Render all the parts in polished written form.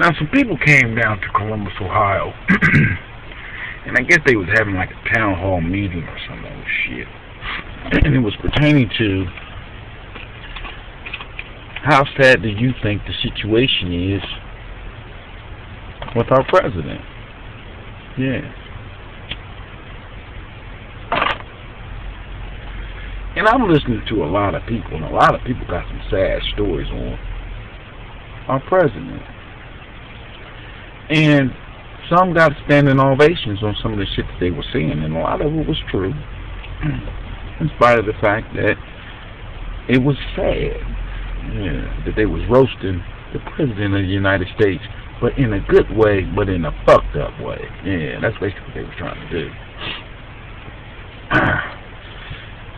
Now, some people came down to Columbus, Ohio, and I guess they was having like a town hall meeting or some old shit, and it was pertaining to how sad do you think the situation is with our president? Yeah. And I'm listening to a lot of people, and a lot of people got some sad stories on our president. And some got standing ovations on some of the shit that they were saying, and a lot of it was true, in spite of the fact that it was sad, yeah, that they was roasting the president of the United States, but in a good way, but in a fucked up way. Yeah, that's basically what they were trying to do.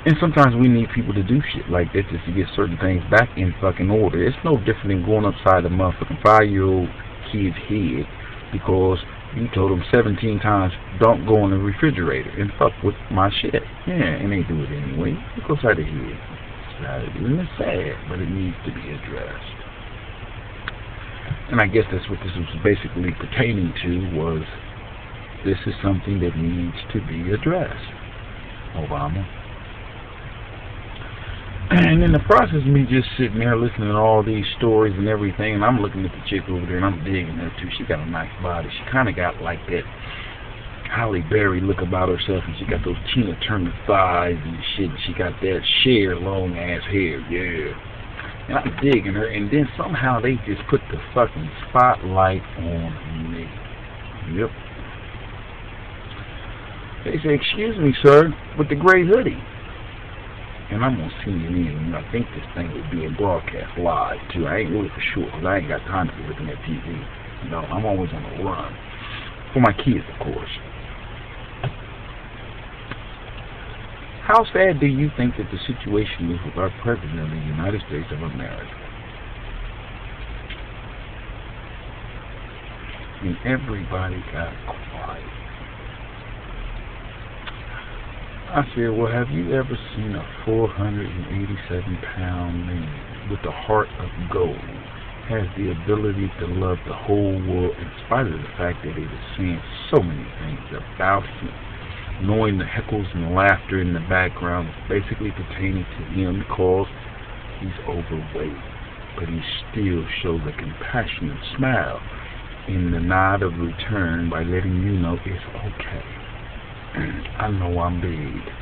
And sometimes we need people to do shit like this just to get certain things back in fucking order. It's no different than going upside a motherfucking 5-year-old kid's head because you told them 17 times, don't go in the refrigerator and fuck with my shit. Yeah, and they do it anyway. It goes right ahead. And it's sad, but it needs to be addressed. And I guess that's what this was basically pertaining to, was this is something that needs to be addressed, Obama. And in the process of me just sitting there listening to all these stories and everything, and I'm looking at the chick over there and I'm digging her too. She got a nice body. She kind of got like that Halle Berry look about herself, and she got those Tina Turner thighs and shit. And she got that Cher long ass hair, yeah. And I'm digging her, and then somehow they just put the fucking spotlight on me. Yep. They say, excuse me, sir, with the gray hoodie. And I'm on CNN, and I think this thing is being broadcast live, too. I ain't really for sure, because I ain't got time to be looking at TV. No, I'm always on the run. For my kids, of course. How sad do you think that the situation is with our President of the United States of America? And everybody got quiet. I said, well, have you ever seen a 487-pound man with a heart of gold, has the ability to love the whole world in spite of the fact that he was saying so many things about him, knowing the heckles and laughter in the background is basically pertaining to him because he's overweight, but he still shows a compassionate smile in the nod of return by letting you know it's okay. I know I'm big.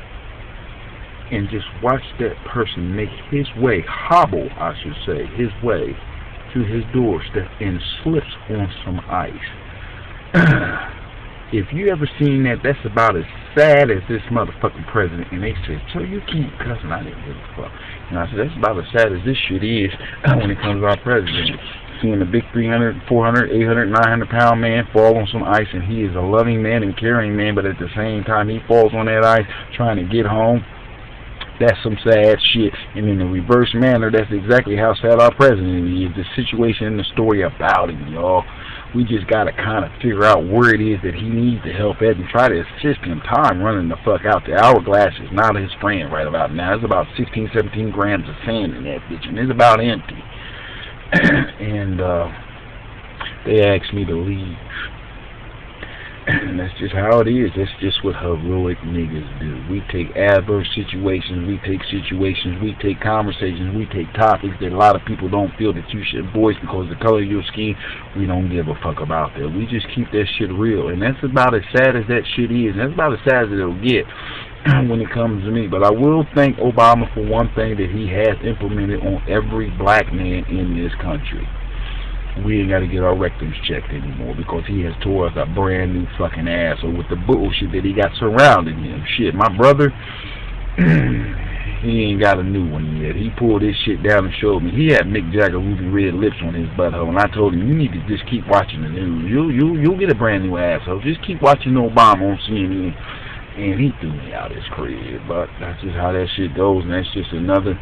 And just watch that person make his way, hobble, I should say, his way to his doorstep and slips on some ice. If you ever seen that, that's about as sad as this motherfucking president. And they said, so you can't cuss, and I didn't give a fuck. And I said, that's about as sad as this shit is when it comes to our president. Seeing a big 300, 400, 800, 900-pound man fall on some ice, and he is a loving man and caring man, but at the same time he falls on that ice trying to get home. That's some sad shit. And in the reverse manner, that's exactly how sad our president is. The situation and the story about him, y'all. We just got to kind of figure out where it is that he needs the help at and try to assist him. Time running the fuck out. The hourglass is not his friend right about now. It's about 16, 17 grams of sand in that bitch, and it's about empty. And they asked me to leave. And that's just how it is. That's just what heroic niggas do. We take adverse situations, we take conversations, we take topics that a lot of people don't feel that you should voice because of the color of your skin. We don't give a fuck about that. We just keep that shit real. And that's about as sad as that shit is. And that's about as sad as it'll get when it comes to me. But I will thank Obama for one thing that he has implemented on every black man in this country. We ain't got to get our rectums checked anymore because he has tore us a brand new fucking asshole with the bullshit that he got surrounding him. Shit, my brother, he ain't got a new one yet. He pulled his shit down and showed me. He had Mick Jagger ruby red lips on his butthole, and I told him, you need to just keep watching the news. You'll get a brand new asshole. Just keep watching Obama on CNN. And he threw me out his crib, but that's just how that shit goes, and that's just another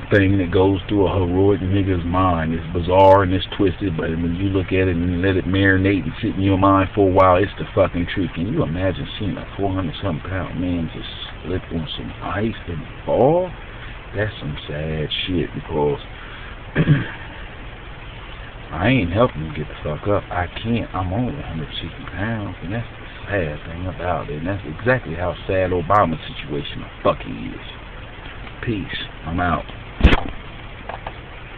thing that goes through a heroic nigga's mind. It's bizarre and it's twisted, but when you look at it and let it marinate and sit in your mind for a while, it's the fucking truth. Can you imagine seeing a 400-something pound man just slip on some ice and fall? That's some sad shit because I ain't helping you get the fuck up. I can't. I'm only 160 pounds, and that's the sad thing about it. And that's exactly how sad Obama's situation fucking is. Peace. I'm out.